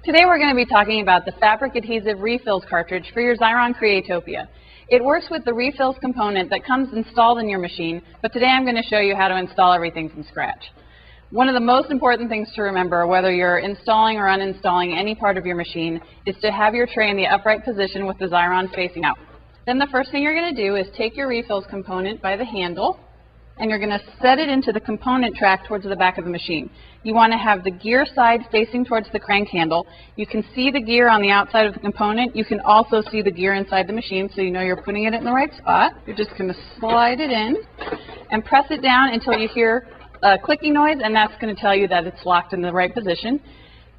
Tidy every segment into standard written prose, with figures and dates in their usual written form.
Today we're going to be talking about the fabric adhesive Refillz cartridge for your Xyron Creatopia. It works with the Refillz component that comes installed in your machine, but today I'm going to show you how to install everything from scratch. One of the most important things to remember, whether you're installing or uninstalling any part of your machine, is to have your tray in the upright position with the Xyron facing out. Then the first thing you're going to do is take your Refillz component by the handle, and you're going to set it into the component track towards the back of the machine. You want to have the gear side facing towards the crank handle. You can see the gear on the outside of the component. You can also see the gear inside the machine, so you know you're putting it in the right spot. You're just going to slide it in and press it down until you hear a clicking noise, and that's going to tell you that it's locked in the right position.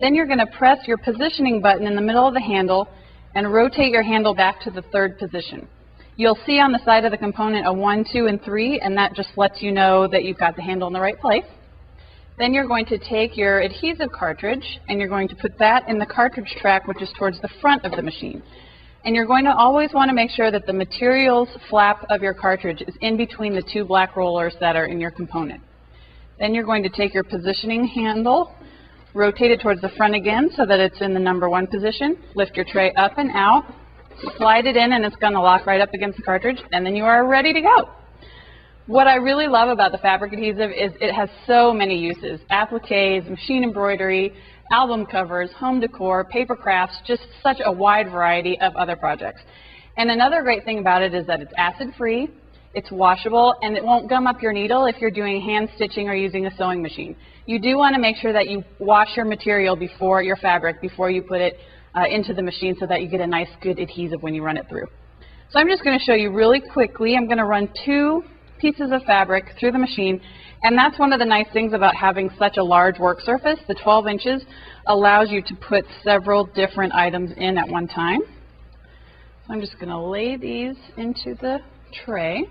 Then you're going to press your positioning button in the middle of the handle and rotate your handle back to the third position. You'll see on the side of the component a 1, 2, and 3, and that just lets you know that you've got the handle in the right place. Then you're going to take your adhesive cartridge and you're going to put that in the cartridge track, which is towards the front of the machine. And you're going to always want to make sure that the materials flap of your cartridge is in between the two black rollers that are in your component. Then you're going to take your positioning handle, rotate it towards the front again so that it's in the number 1 position, lift your tray up and out, slide it in, and it's going to lock right up against the cartridge, and then you are ready to go. What I really love about the fabric adhesive is it has so many uses: appliques, machine embroidery, album covers, home decor, paper crafts, just such a wide variety of other projects. And another great thing about it is that it's acid-free, it's washable, and it won't gum up your needle if you're doing hand stitching or using a sewing machine. You do want to make sure that you wash your material before your fabric, before you put it into the machine, so that you get a nice good adhesive when you run it through. So I'm just going to show you really quickly. I'm going to run 2 pieces of fabric through the machine, and that's one of the nice things about having such a large work surface. The 12 inches allows you to put several different items in at one time. So I'm just going to lay these into the tray,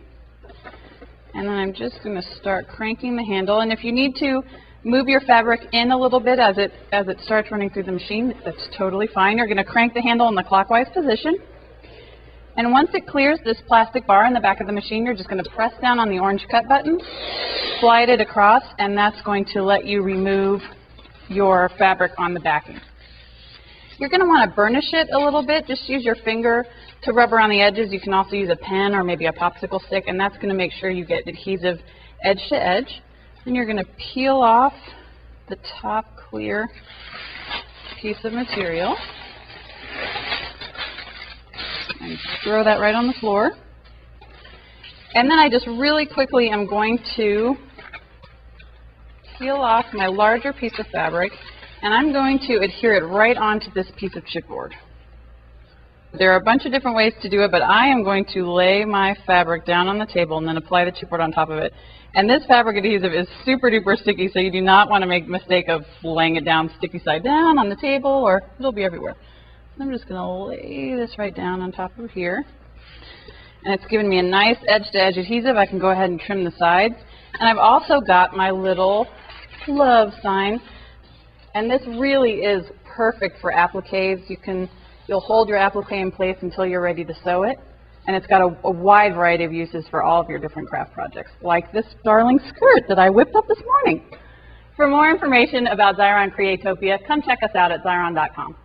and then I'm just going to start cranking the handle. And if you need to move your fabric in a little bit as it starts running through the machine, that's totally fine. You're going to crank the handle in the clockwise position. And once it clears this plastic bar in the back of the machine, you're just going to press down on the orange cut button, slide it across, and that's going to let you remove your fabric on the backing. You're going to want to burnish it a little bit. Just use your finger to rub around the edges. You can also use a pen or maybe a popsicle stick, and that's going to make sure you get adhesive edge to edge. Then you're going to peel off the top clear piece of material and throw that right on the floor. And then I just really quickly am going to peel off my larger piece of fabric, and I'm going to adhere it right onto this piece of chipboard. There are a bunch of different ways to do it, but I am going to lay my fabric down on the table and then apply the chipboard on top of it. And this fabric adhesive is super duper sticky, so you do not want to make the mistake of laying it down sticky side down on the table, or it'll be everywhere. So I'm just going to lay this right down on top of here. And it's given me a nice edge-to-edge adhesive. I can go ahead and trim the sides. And I've also got my little love sign. And this really is perfect for appliques. You'll hold your applique in place until you're ready to sew it. And it's got a wide variety of uses for all of your different craft projects, like this darling skirt that I whipped up this morning. For more information about Xyron Creatopia, come check us out at Xyron.com.